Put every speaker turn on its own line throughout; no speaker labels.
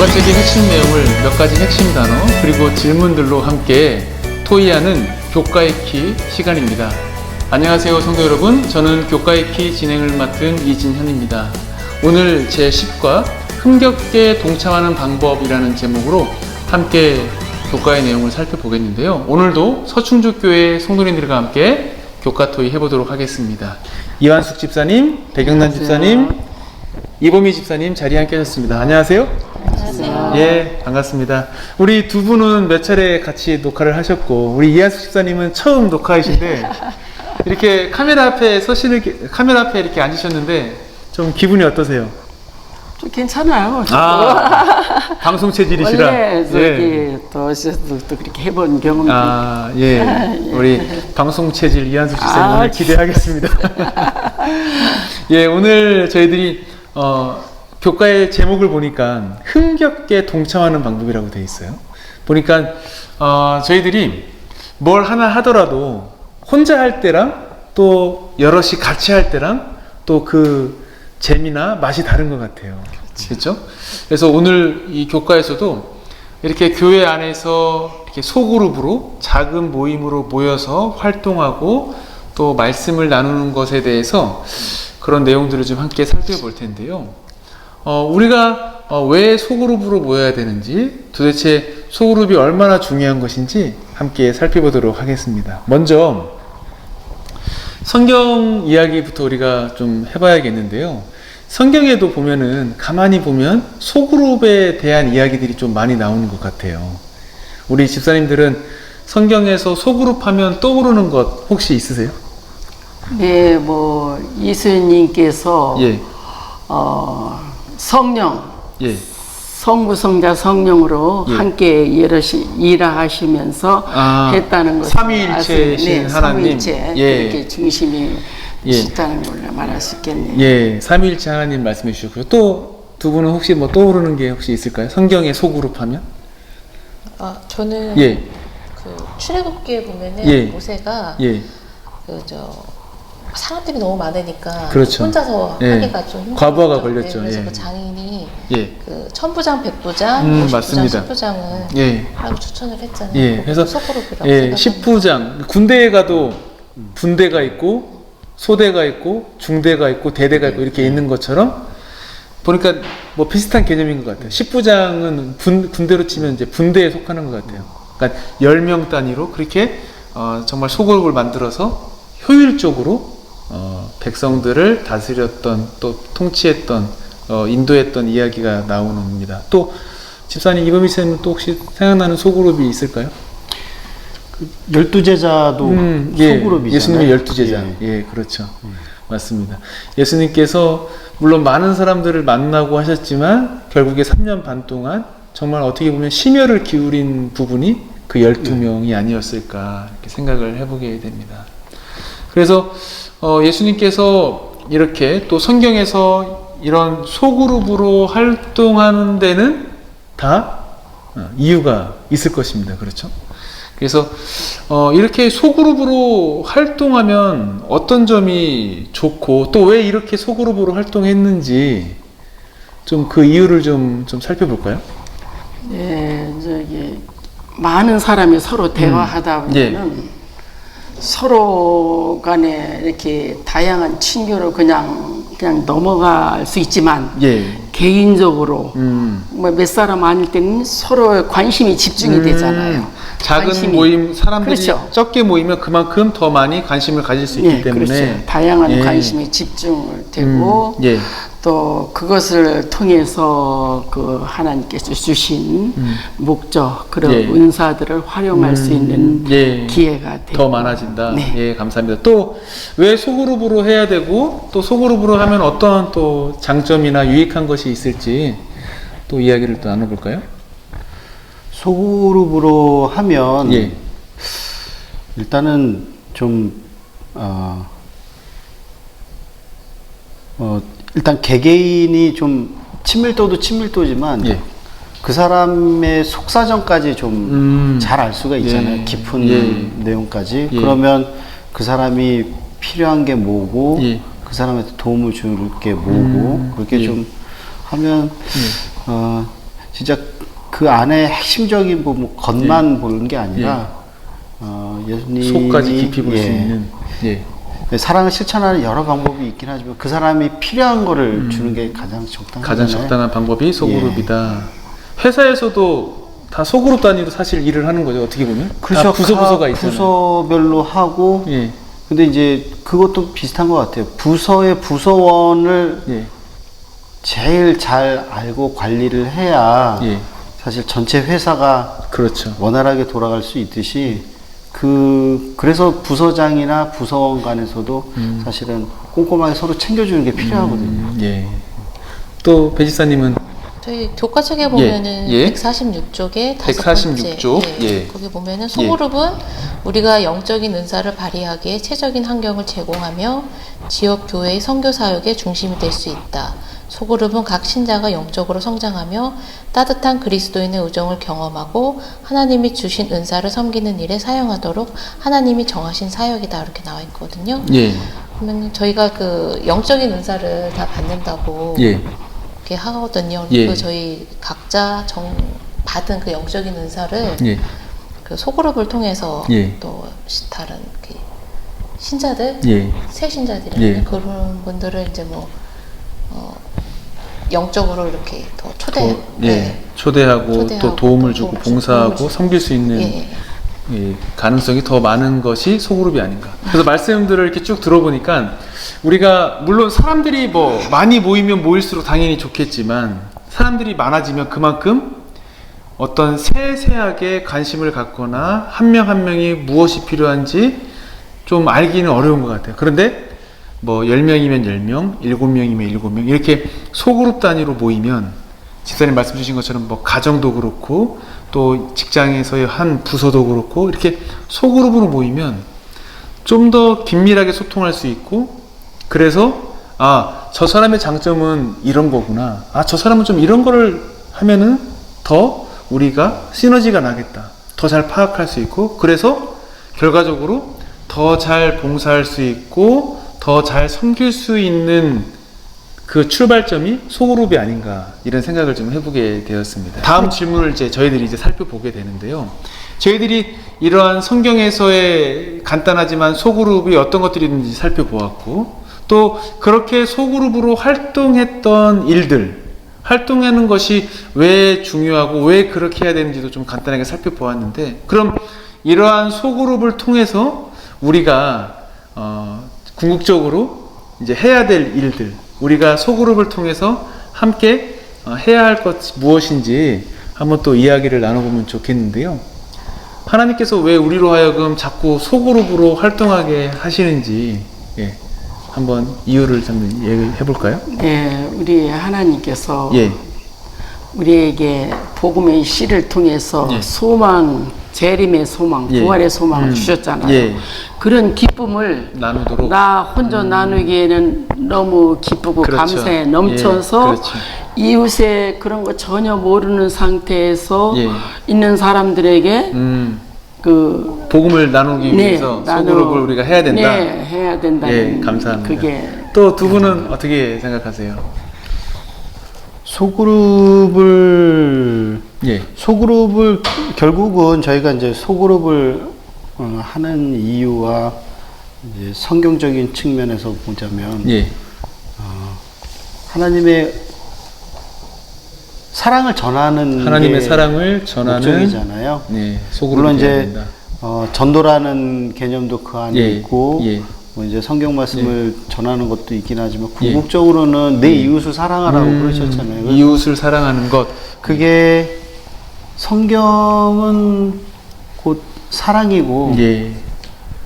교과책의 핵심 내용을 몇 가지 핵심 단어 그리고 질문들로 함께 토의하는 교과의 키 시간입니다. 안녕하세요 성도 여러분, 저는 교과의 키 진행을 맡은 이진현입니다. 오늘 제10과 흥겹게 동참하는 방법이라는 제목으로 함께 교과의 내용을 살펴보겠는데요. 오늘도 서충주교회 성도님들과 함께 교과 토의 해보도록 하겠습니다. 이완숙 집사님, 백영란 집사님, 이보미 집사님 자리에 함께 하셨습니다. 안녕하세요.
안녕하세요.
예, 반갑습니다. 우리 두 분은 몇 차례 같이 녹화를 하셨고, 우리 이완숙 집사님은 처음 녹화이신데 이렇게 카메라 앞에 카메라 앞에 이렇게 앉으셨는데 좀 기분이 어떠세요?
좀 괜찮아요.
방송 체질이시라.
원래 저기 또 그렇게 해본 경험도
예. 우리 방송 체질 이한숙 집사님 오늘 기대하겠습니다. 예, 오늘 저희들이 교과의 제목을 보니까 흥겹게 동참하는 방법이라고 되어 있어요. 보니까 저희들이 뭘 하나 하더라도 혼자 할 때랑 또 여럿이 같이 할 때랑 또 그 재미나 맛이 다른 것 같아요. 그렇죠? 그래서 오늘 이 교과에서도 이렇게 교회 안에서 이렇게 소그룹으로 작은 모임으로 모여서 활동하고 또 말씀을 나누는 것에 대해서 그런 내용들을 좀 함께 살펴볼 텐데요. 우리가 왜 소그룹으로 모여야 되는지, 도대체 소그룹이 얼마나 중요한 것인지 함께 살펴보도록 하겠습니다. 먼저 성경 이야기부터 우리가 좀 해봐야겠는데요. 성경에도 보면은 가만히 보면 소그룹에 대한 이야기들이 좀 많이 나오는 것 같아요. 우리 집사님들은 성경에서 소그룹 하면 떠오르는 것 혹시 있으세요?
네, 뭐 예수님께서
예.
성령,
예.
성부성자 성령으로
예.
함께 여럿이 일하시면서 했다는 것을
삼위일체이신 하나님.
삼위일체
예.
그렇게 중심이
예.
있다는 걸 말할 수 있겠네요.
예, 삼위일체 하나님 말씀해 주셨고요. 또 두 분은 혹시 뭐 떠오르는 게 혹시 있을까요? 성경의 소그룹 하면?
저는
예.
그 출애굽기에 보면은
예.
모세가
예.
사람들이 너무 많으니까
그렇죠.
혼자서
예.
하기가 좀 힘들었죠.
과부하가 걸렸죠.
그래서
예.
그 장인이
예.
그 천부장, 백부장, 50부장,
맞습니다.
10부장을
예.
하라고 추천을 했잖아요.
예. 그래서
소그룹이라고
예,
생각합니다.
10부장 군대에 가도 분대가 있고 소대가 있고 중대가 있고 대대가 있고 이렇게 있는 것처럼 보니까 뭐 비슷한 개념인 것 같아요. 10부장은 군대로 치면 이제 분대에 속하는 것 같아요. 그러니까 10명 단위로 그렇게 정말 소그룹을 만들어서 효율적으로 백성들을 다스렸던 또 통치했던 인도했던 이야기가 나오는 겁니다. 또 집사님 이범희 씨는 또 혹시 생각나는 소그룹이 있을까요?
12제자도 소그룹이잖아요.
예수님의 12제자. 예, 그렇죠. 맞습니다. 예수님께서 물론 많은 사람들을 만나고 하셨지만 결국에 3년 반 동안 정말 어떻게 보면 심혈을 기울인 부분이 그 12명이 아니었을까 이렇게 생각을 해보게 됩니다. 그래서 예수님께서 이렇게 또 성경에서 이런 소그룹으로 활동하는 데는 다 이유가 있을 것입니다. 그렇죠? 그래서 이렇게 소그룹으로 활동하면 어떤 점이 좋고 또 왜 이렇게 소그룹으로 활동했는지 좀 그 이유를 좀 살펴볼까요?
네, 저기 많은 사람이 서로 대화하다 보면은 서로 간에 이렇게 다양한 친교로 그냥 넘어갈 수 있지만
예.
개인적으로 뭐 몇 사람 아닐 때는 서로 관심이 집중이 되잖아요.
작은 모임 사람들이
그렇죠.
적게 모이면 그만큼 더 많이 관심을 가질 수 있기 때문에
그렇죠. 다양한
예.
관심이 집중을 되고
예.
또 그것을 통해서 그 하나님께서 주신 목적 그런
예.
은사들을 활용할 수 있는
예.
기회가 되고
더 많아진다.
네.
예, 감사합니다. 또 왜 소그룹으로 해야 되고 또 소그룹으로 하면 어떤 또 장점이나 유익한 것이 있을지 또 이야기를 또 나눠볼까요?
소그룹으로 하면
예.
일단은 좀 일단 개개인이 좀 친밀도도 친밀도지만
예.
그 사람의 속사정까지 좀 잘 알 수가 있잖아요.
예.
깊은
예.
내용까지.
예.
그러면 그 사람이 필요한 게 뭐고
예.
그 사람한테 도움을 줄 게 뭐고 그렇게
예.
좀 하면 진짜 그 안에 핵심적인 뭐 겉만 보는 게 아니라 예수님이
속까지 깊이 볼 수 있는. 예.
사랑을 실천하는 여러 방법이 있긴 하지만 그 사람이 필요한 거를 주는 게 가장 적당하잖아요.
가장 적당한 방법이 소그룹이다. 회사에서도 다 소그룹 단위로 사실 일을 하는 거죠. 어떻게 보면. 다 부서가 있잖아요.
부서별로 하고.
예.
근데 이제 그것도 비슷한 것 같아요. 부서의 부서원을
예.
제일 잘 알고 관리를 해야
예.
사실 전체 회사가
그렇죠.
원활하게 돌아갈 수 있듯이 그래서 부서장이나 부서원 간에서도 사실은 꼼꼼하게 서로 챙겨주는 게 필요하거든요.
예. 또 배지사님은
저희 교과책에 보면은
예.
146쪽에
146쪽. 예.
거기 보면은 소그룹은 우리가 영적인 은사를 발휘하기에 최적인 환경을 제공하며 지역 교회의 선교 사역의 중심이 될 수 있다. 소그룹은 각 신자가 영적으로 성장하며 따뜻한 그리스도인의 우정을 경험하고 하나님이 주신 은사를 섬기는 일에 사용하도록 하나님이 정하신 사역이다. 이렇게 나와 있거든요.
예.
그러면 저희가 그 영적인 은사를 다 받는다고
예.
이렇게 하거든요.
예.
그 저희 각자 받은 그 영적인 은사를
예.
그 소그룹을 통해서
예.
또 다른 그 신자들,
예.
새 신자들이
예.
그런 분들을 이제 뭐 영적으로 이렇게 더
초대하고 또 도움을 주고 봉사하고
주고.
섬길 수 있는 예, 가능성이 더 많은 것이 소그룹이 아닌가. 그래서 말씀들을 이렇게 쭉 들어보니까 우리가 물론 사람들이 뭐 많이 모이면 모일수록 당연히 좋겠지만 사람들이 많아지면 그만큼 어떤 세세하게 관심을 갖거나 한 명 한 명이 무엇이 필요한지 좀 알기는 어려운 것 같아요. 그런데 뭐 10명이면 10명, 7명이면 7명 이렇게 소그룹 단위로 모이면 집사님 말씀 주신 것처럼 뭐 가정도 그렇고 또 직장에서의 한 부서도 그렇고 이렇게 소그룹으로 모이면 좀 더 긴밀하게 소통할 수 있고 그래서 저 사람의 장점은 이런 거구나. 저 사람은 좀 이런 거를 하면은 더 우리가 시너지가 나겠다. 더 잘 파악할 수 있고 그래서 결과적으로 더 잘 봉사할 수 있고 더 잘 섬길 수 있는 그 출발점이 소그룹이 아닌가 이런 생각을 좀 해보게 되었습니다. 다음 질문을 저희들이 살펴보게 되는데요. 저희들이 이러한 성경에서의 간단하지만 소그룹이 어떤 것들이 있는지 살펴보았고 또 그렇게 소그룹으로 활동했던 일들 활동하는 것이 왜 중요하고 왜 그렇게 해야 되는지도 좀 간단하게 살펴보았는데 그럼 이러한 소그룹을 통해서 우리가 궁극적으로 이제 해야 될 일들 우리가 소그룹을 통해서 함께 해야 할 것 무엇인지 한번 또 이야기를 나눠보면 좋겠는데요. 하나님께서 왜 우리로 하여금 자꾸 소그룹으로 활동하게 하시는지 한번 이유를 좀 얘기해 볼까요?
네, 우리 하나님께서
예.
우리에게 복음의 씨를 통해서
예.
소망, 재림의 소망,
예.
부활의 소망을 주셨잖아요.
예.
그런 기쁨을
나누도록
나 혼자 나누기에는 너무 기쁘고
그렇죠.
감사에 넘쳐서
예. 그렇죠.
이웃의 그런 거 전혀 모르는 상태에서
예.
있는 사람들에게 그
복음을 나누기 위해서 소그룹을 우리가 해야 된다.
네, 해야 된다는
감사합니다.
그게
또 두 분은 어떻게 생각하세요?
소그룹을
예.
결국은 저희가 이제 소그룹을 하는 이유와 이제 성경적인 측면에서 보자면
예.
하나님의 사랑을 전하는
하나님의
게
사랑을 전하는
목적이잖아요.
네, 소그룹이
물론
되어야
이제
된다.
전도라는 개념도 그 안에
예.
있고
예.
뭐 이제 성경 말씀을 전하는 것도 있긴 하지만 궁극적으로는 내 이웃을 사랑하라고 그러셨잖아요.
이웃을 사랑하는 것.
그게 성경은 곧 사랑이고
예.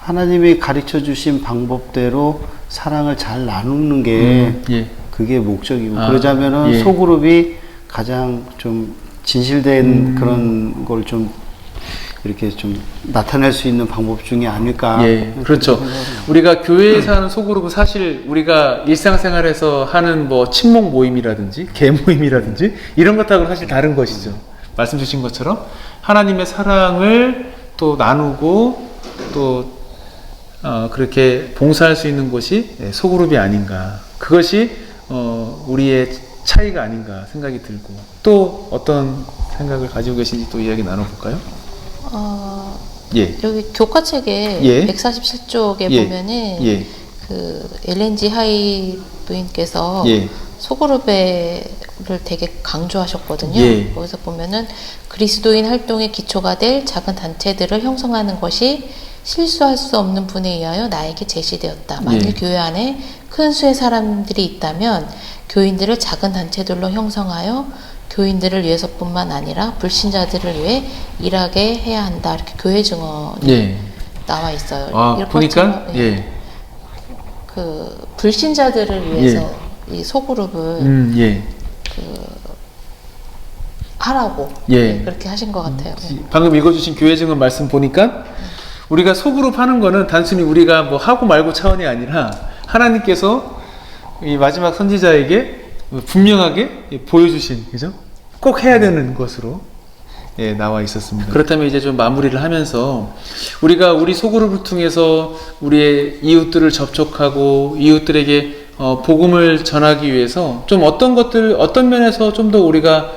하나님이 가르쳐 주신 방법대로 사랑을 잘 나누는 게
예.
그게 목적이고 그러자면은
예.
소그룹이 가장 좀 진실된 그런 걸 좀 이렇게 좀 나타낼 수 있는 방법 중에 아닐까.
예, 그렇죠. 우리가 교회에서 하는 소그룹은 사실 우리가 일상생활에서 하는 뭐 친목 모임이라든지 개 모임이라든지 이런 것하고는 사실 다른 것이죠. 말씀 주신 것처럼 하나님의 사랑을 또 나누고 또 그렇게 봉사할 수 있는 곳이 소그룹이 아닌가. 그것이 우리의 차이가 아닌가 생각이 들고, 또 어떤 생각을 가지고 계신지 또 이야기 나눠볼까요? 예.
여기 교과책에
예.
147쪽에
예.
보면은
예.
그 엘렌지 하이 부인께서
예.
소그룹회를 되게 강조하셨거든요.
예.
거기서 보면은 그리스도인 활동의 기초가 될 작은 단체들을 형성하는 것이 실수할 수 없는 분에 의하여 나에게 제시되었다. 만일
예.
교회 안에 큰 수의 사람들이 있다면 교인들을 작은 단체들로 형성하여 교인들을 위해서뿐만 아니라 불신자들을 위해 일하게 해야 한다. 이렇게 교회 증언이
예.
나와 있어요.
아,
이런
보니까
것처럼,
예.
그 불신자들을 위해서 이 소그룹을
예.
하라고
예.
그렇게 하신 것 같아요.
방금 읽어주신 교회 증언 말씀 보니까 우리가 소그룹 하는 거는 단순히 우리가 뭐 하고 말고 차원이 아니라 하나님께서 이 마지막 선지자에게 분명하게 보여주신, 그죠? 꼭 해야 되는 것으로 예, 나와 있었습니다. 그렇다면 이제 좀 마무리를 하면서 우리가 우리 소그룹을 통해서 우리의 이웃들을 접촉하고 이웃들에게 복음을 전하기 위해서 좀 어떤 면에서 좀 더 우리가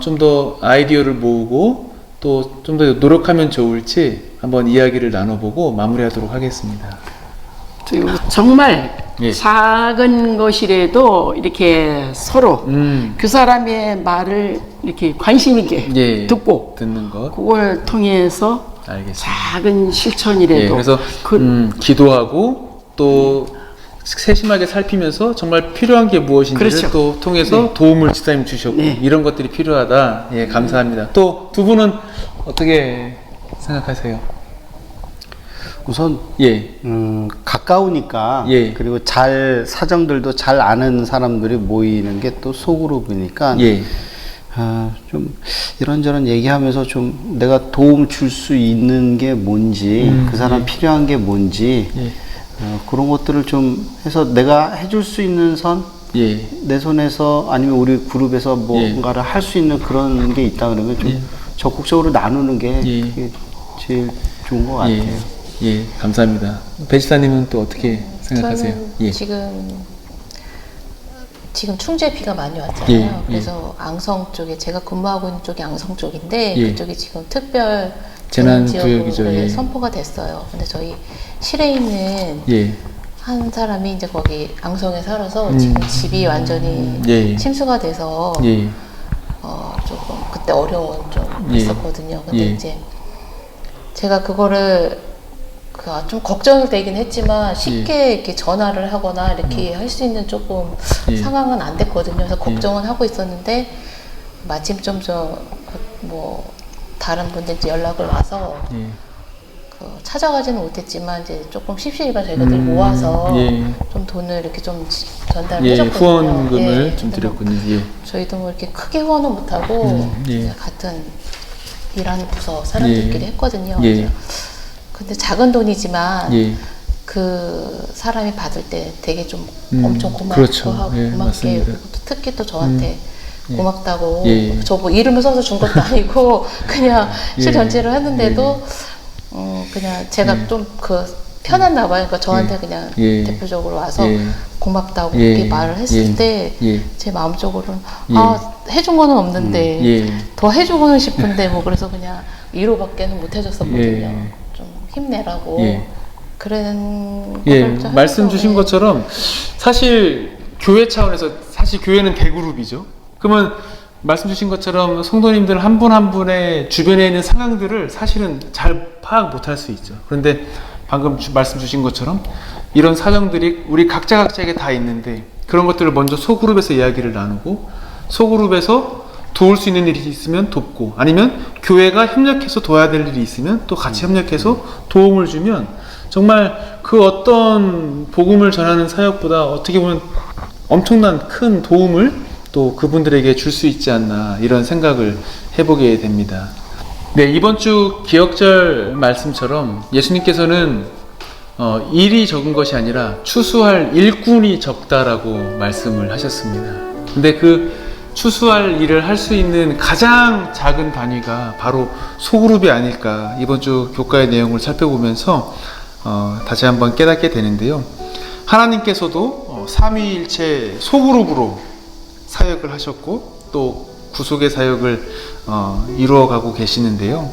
좀 더 아이디어를 모으고 또 좀 더 노력하면 좋을지 한번 이야기를 나눠보고 마무리하도록 하겠습니다.
정말
예.
작은 것이라도 이렇게 서로 그 사람의 말을 이렇게 관심 있게
예,
듣고
듣는 것.
그걸 통해서
알겠습니다.
작은 실천이라도
예, 그래서 기도하고 또 세심하게 살피면서 정말 필요한 게 무엇인지를
그렇죠.
또 통해서
네.
도움을 지사님 주셨고
네.
이런 것들이 필요하다. 예, 감사합니다. 또 두 분은 어떻게 생각하세요?
우선
예,
가까우니까
예.
그리고 사정들도 잘 아는 사람들이 모이는 게 또 소그룹이니까
예,
좀 이런저런 얘기하면서 좀 내가 도움 줄 수 있는 게 뭔지 그 사람 필요한 게 뭔지
예.
그런 것들을 좀 해서 내가 해줄 수 있는 선
예,
내 손에서 아니면 우리 그룹에서 뭔가를 할 수 있는 그런 게 있다 그러면 좀 적극적으로 나누는 게
예.
그게 제일 좋은 것 같아요.
예, 감사합니다. 배지사님은 또 어떻게 생각하세요?
저는
예,
지금 충주에 비가 많이 왔잖아요.
예,
그래서 앙성 쪽에 제가 근무하고 있는 쪽이 앙성 쪽인데
예.
그쪽이 지금 특별
재난
지역으로
구역이죠. 예.
선포가 됐어요. 근데 저희 실에 있는
예,
한 사람이 이제 거기 앙성에 살아서 지금 집이 완전히
예.
침수가 돼서
예,
조금 그때 어려운 좀
예.
있었거든요. 근데
예.
이제 제가 그거를 좀 걱정이 되긴 했지만 쉽게 이렇게 전화를 하거나 이렇게 할 수 있는 조금
예.
상황은 안 됐거든요. 그래서 걱정은 하고 있었는데 마침 좀 뭐 다른 분들 이제 연락을 와서
예.
찾아가지는 못했지만 이제 조금 십시일반 저희들 모아서
예.
좀 돈을 이렇게 좀 전달을
예,
해줬거든요.
후원금을
예.
좀 드렸군요. 예.
저희도 뭐 이렇게 크게 후원은 못하고
예.
이제 같은 일하는 부서 사람들끼리
예.
했거든요.
예.
그래서 근데 작은 돈이지만
예.
그 사람이 받을 때 되게 좀 엄청 고맙고
그렇죠.
하고
예,
고맙게
맞습니다.
그리고 또 특히 또 저한테
예.
고맙다고
예.
저 뭐 이름을 써서 준 것도 아니고 그냥 실
예.
전체를 했는데도 그냥 제가 좀 편했나 봐요. 그러니까 저한테 그냥
예.
대표적으로 와서
예.
고맙다고
예.
이렇게 말을 했을
예.
때
예.
제 마음적으로는
예.
해준 거는 없는데
예.
더 해주고는 싶은데 뭐 그래서 그냥 위로밖에는 못 해줬었거든요.
예.
좀 힘내라고
예.
그런
예,
거를 좀
말씀
해서,
주신
예.
것처럼 사실 교회 차원에서 사실 교회는 대그룹이죠. 그러면 말씀 주신 것처럼 성도님들 한 분 한 분의 주변에 있는 상황들을 사실은 잘 파악 못할 수 있죠. 그런데 방금 말씀 주신 것처럼 이런 사정들이 우리 각자에게 다 있는데 그런 것들을 먼저 소그룹에서 이야기를 나누고 소그룹에서 도울 수 있는 일이 있으면 돕고 아니면 교회가 협력해서 도와야 될 일이 있으면 또 같이 협력해서 도움을 주면 정말 그 어떤 복음을 전하는 사역보다 어떻게 보면 엄청난 큰 도움을 또 그분들에게 줄 수 있지 않나 이런 생각을 해보게 됩니다. 네, 이번 주 기억절 말씀처럼 예수님께서는 일이 적은 것이 아니라 추수할 일꾼이 적다라고 말씀을 하셨습니다. 근데 그 추수할 일을 할 수 있는 가장 작은 단위가 바로 소그룹이 아닐까 이번 주 교과의 내용을 살펴보면서 다시 한번 깨닫게 되는데요. 하나님께서도 삼위일체 소그룹으로 사역을 하셨고 또 구속의 사역을 이루어가고 계시는데요.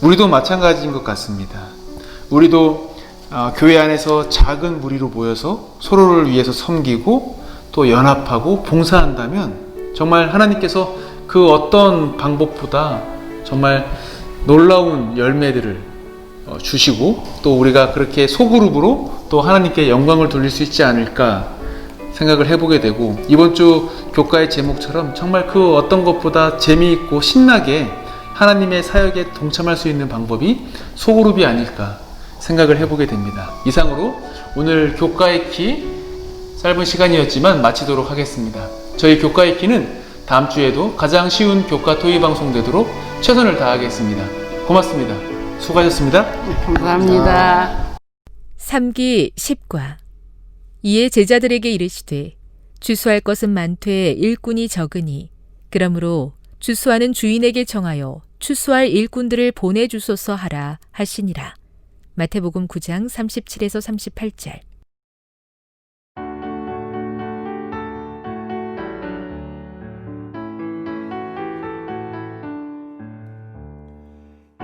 우리도 마찬가지인 것 같습니다. 우리도 교회 안에서 작은 무리로 모여서 서로를 위해서 섬기고 또 연합하고 봉사한다면 정말 하나님께서 그 어떤 방법보다 정말 놀라운 열매들을 주시고 또 우리가 그렇게 소그룹으로 또 하나님께 영광을 돌릴 수 있지 않을까 생각을 해보게 되고, 이번 주 교과의 제목처럼 정말 그 어떤 것보다 재미있고 신나게 하나님의 사역에 동참할 수 있는 방법이 소그룹이 아닐까 생각을 해보게 됩니다. 이상으로 오늘 교과의 키 짧은 시간이었지만 마치도록 하겠습니다. 저희 교과의 키는 다음 주에도 가장 쉬운 교과 토의 방송 되도록 최선을 다하겠습니다. 고맙습니다. 수고하셨습니다.
감사합니다.
3기 10과 이에 제자들에게 이르시되 주수할 것은 많되 일꾼이 적으니 그러므로 주수하는 주인에게 정하여 추수할 일꾼들을 보내주소서 하라 하시니라. 마태복음 9장 37에서 38절.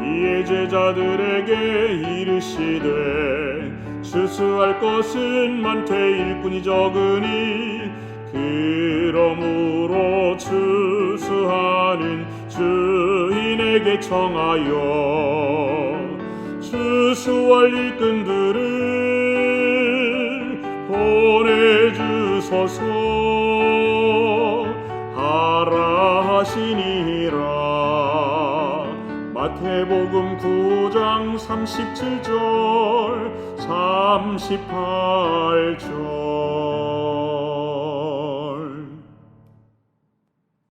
이에 제자들에게 이르시되 추수할 것은 많되 일꾼이 적으니 그러므로 추수하는 주인에게 청하여 추수할 일꾼들을 보내주소서 하라 하시니라. 마태복음 9장 37절 38절